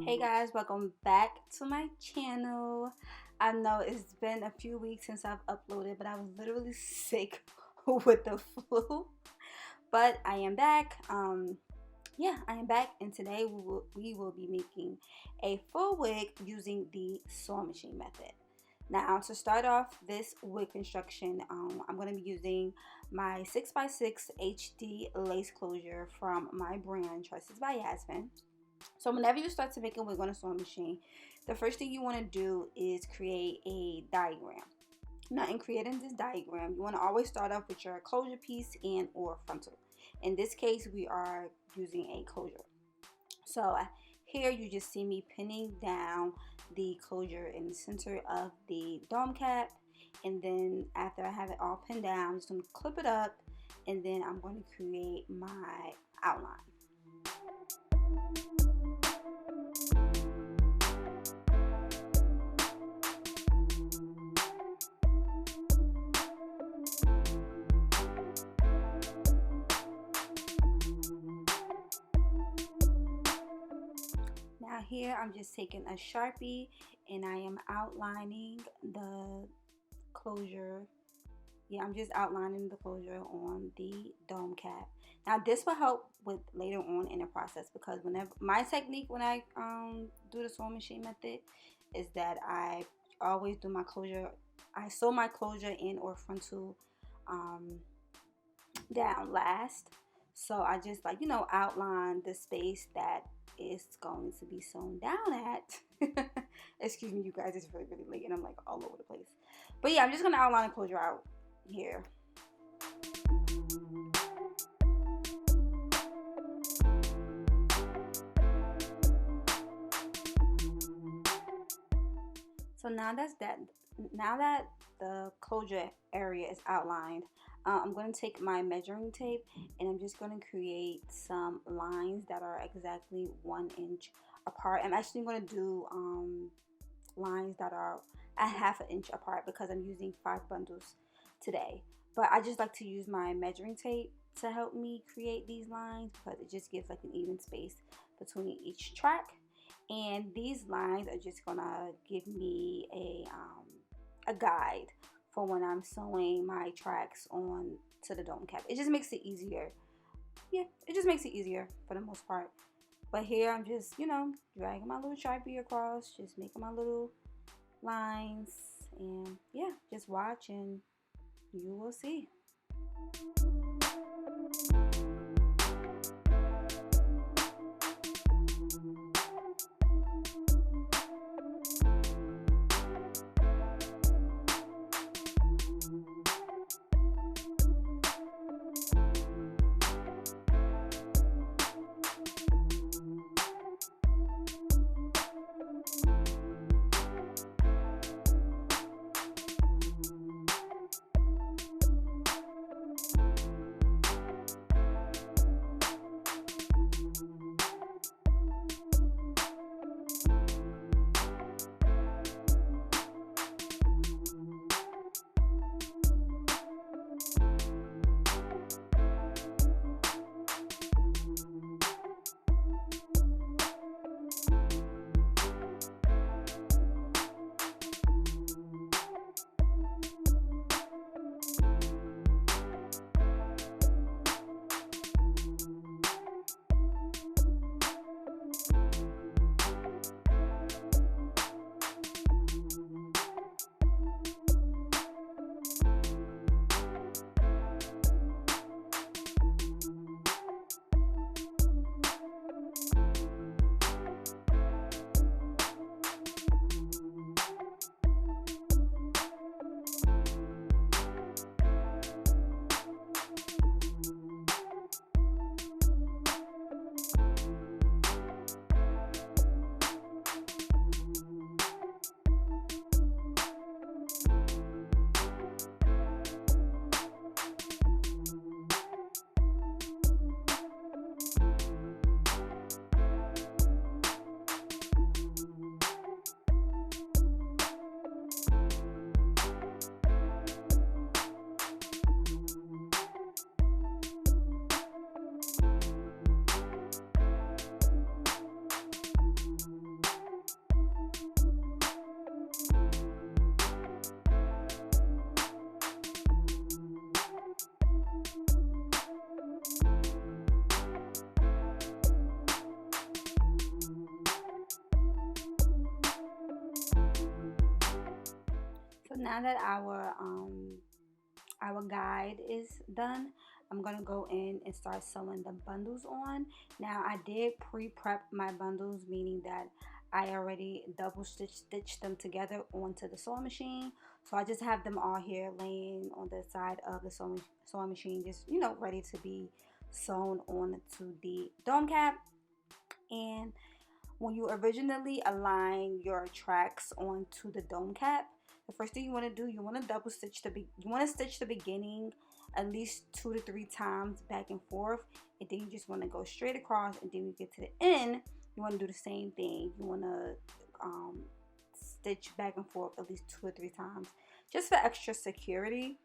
Hey guys, welcome back to my channel. I know it's been a few weeks since I've uploaded, but I was literally sick with the flu. But I am back. Yeah, I am back, and today we will be making a full wig using the sewing machine method. Now, to start off this wig construction, I'm going to be using my 6x6 HD lace closure from my brand Tresses by Yasmine. So whenever you start to make a wig on a sewing machine, the first thing you want to do is create a diagram. Now, in creating this diagram, you want to always start off with your closure piece and or frontal. In this case, we are using a closure. So here you just see me pinning down the closure in the center of the dome cap, and then after I have it all pinned down, I'm just going to clip it up, and then I'm going to create my outline. Now here I'm just taking a Sharpie and I am outlining the closure. Yeah, I'm just outlining the closure on the dome cap. Now this will help with later on in the process, because whenever my technique when I do the sewing machine method is that I always do my closure. I sew my closure in or frontal down last. So I just, like, outline the space that is going to be sewn down at. Excuse me, you guys, it's really, really late and I'm like all over the place. But yeah, I'm just going to outline the closure out here. So now that the closure area is outlined, I'm going to take my measuring tape and I'm just going to create some lines that are exactly 1 inch apart. I'm actually going to do lines that are a ½ inch apart because I'm using 5 bundles today. But I just like to use my measuring tape to help me create these lines because it just gives like an even space between each track. And these lines are just gonna give me a guide for when I'm sewing my tracks on to the dome cap. It just makes it easier. Yeah, it just makes it easier for the most part. But here I'm just, dragging my little Sharpie across, just making my little lines, and yeah, just watch and you will see. now that our guide is done, I'm gonna go in and start sewing the bundles on. Now I did pre-prep my bundles, meaning that I already double stitched them together onto the sewing machine. So I just have them all here laying on the side of the sewing machine, just ready to be sewn onto the dome cap. And when you originally align your tracks onto the dome cap, the first thing you want to do, you want to double stitch you want to stitch the beginning at least 2 to 3 times back and forth, and then you just want to go straight across, and then when you get to the end, you want to do the same thing. You want to stitch back and forth at least 2 or 3 times, just for extra security.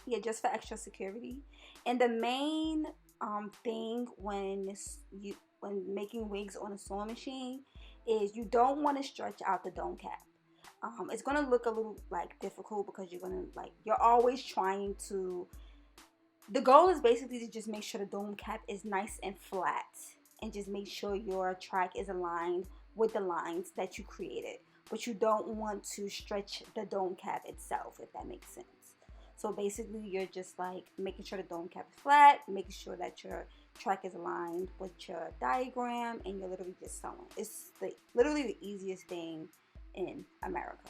Yeah, just for extra security. And the main thing when making wigs on a sewing machine is you don't want to stretch out the dome cap. It's gonna look a little like difficult because you're always trying to. The goal is basically to just make sure the dome cap is nice and flat, and just make sure your track is aligned with the lines that you created. But you don't want to stretch the dome cap itself, if that makes sense. So basically, you're just like making sure the dome cap is flat, making sure that your track is aligned with your diagram, and you're literally just sewing. It's literally the easiest thing in America.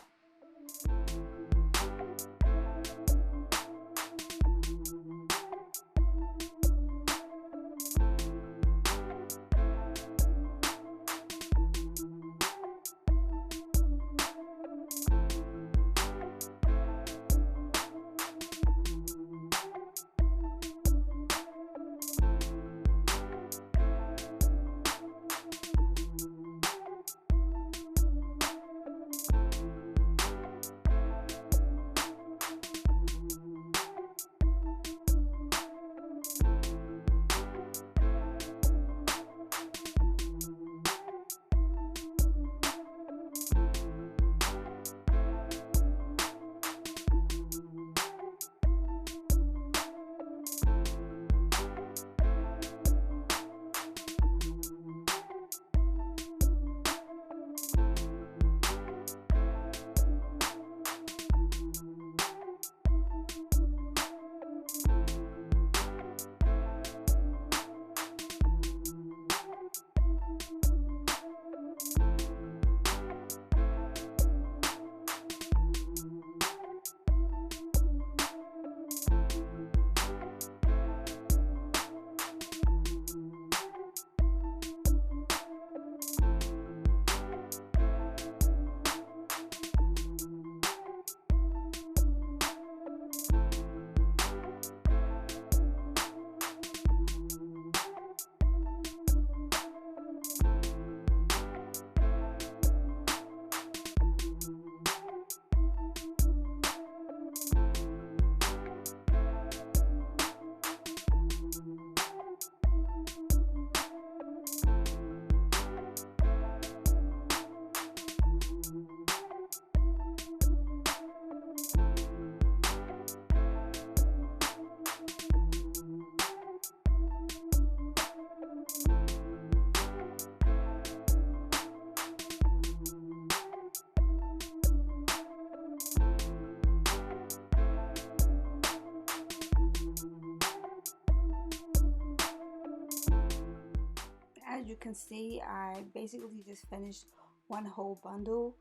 As you can see, I basically just finished one whole bundle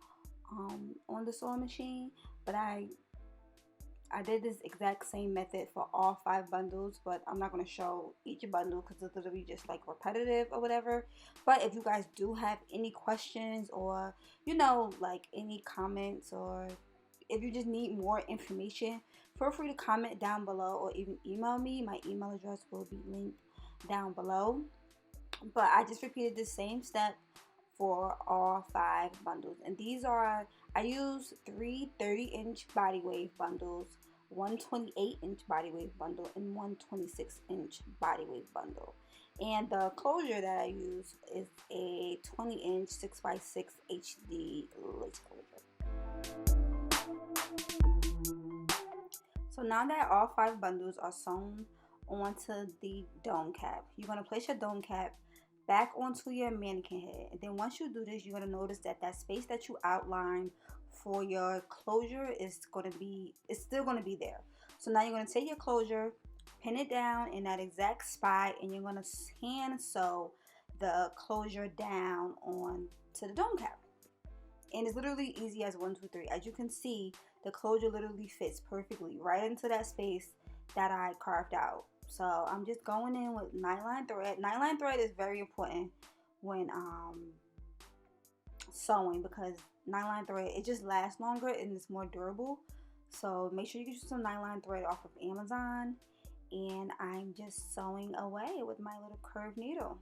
on the sewing machine, but I did this exact same method for all 5 bundles, but I'm not going to show each bundle because it's literally just like repetitive or whatever. But if you guys do have any questions, or like any comments, or if you just need more information, feel free to comment down below or even email me. My email address will be linked down below. But I just repeated the same step for all 5 bundles, and these are, I use 3 30-inch body wave bundles, 1 28-inch body wave bundle, and 1 26-inch body wave bundle. And the closure that I use is a 20-inch 6x6 HD lace closure. So now that all 5 bundles are sewn onto the dome cap, you're going to place your dome cap back onto your mannequin head. And then once you do this, you're going to notice that space that you outlined for your closure is it's still going to be there. So now you're going to take your closure, pin it down in that exact spot, and you're going to hand sew the closure down on to the dome cap. And it's literally easy as 1, 2, 3. As you can see, the closure literally fits perfectly right into that space that I carved out. So I'm just going in with nylon thread. Nylon thread is very important when sewing, because nylon thread, it just lasts longer and it's more durable. So make sure you get some nylon thread off of Amazon. And I'm just sewing away with my little curved needle.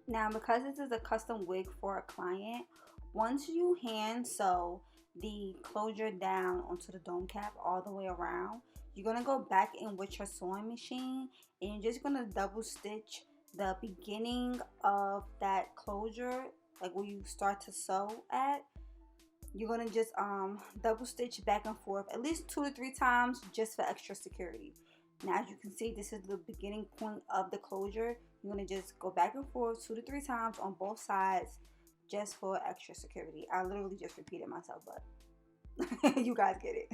Now, because this is a custom wig for a client, once you hand sew the closure down onto the dome cap all the way around, you're going to go back in with your sewing machine and you're just going to double stitch the beginning of that closure, like where you start to sew at. You're going to just double stitch back and forth at least 2 to 3 times just for extra security. Now, as you can see, this is the beginning point of the closure. You're going to just go back and forth 2 to 3 times on both sides just for extra security. I literally just repeated myself, but you guys get it.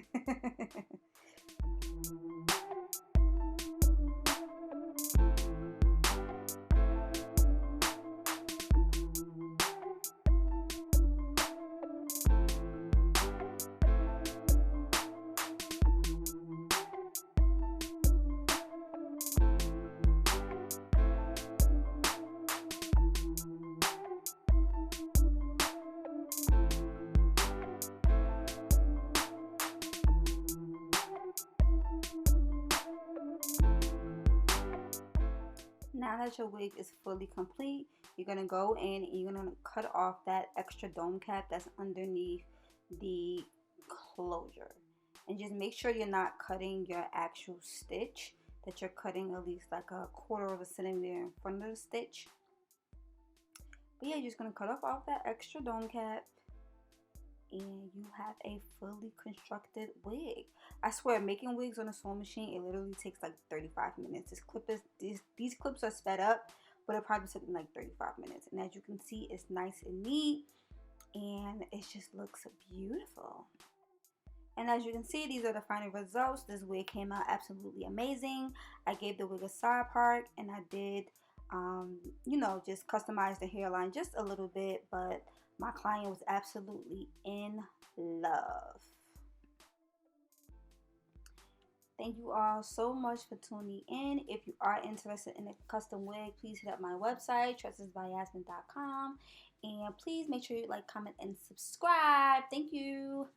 Now that your wig is fully complete, you're going to go in and you're going to cut off that extra dome cap that's underneath the closure. And just make sure you're not cutting your actual stitch, that you're cutting at least like a 1/4 of a centimeter in front of the stitch. But yeah, you're just going to cut off that extra dome cap and you have a fully constructed wig. I swear, making wigs on a sewing machine, it literally takes like 35 minutes. These clips are sped up, but it probably took like 35 minutes. And as you can see, it's nice and neat and it just looks beautiful. And as you can see, these are the final results. This wig came out absolutely amazing. I gave the wig a side part and I did you know, just customize the hairline just a little bit, but my client was absolutely in love. Thank you all so much for tuning in. If you are interested in a custom wig, please hit up my website, tressesbyasmine.com. And please make sure you like, comment, and subscribe. Thank you.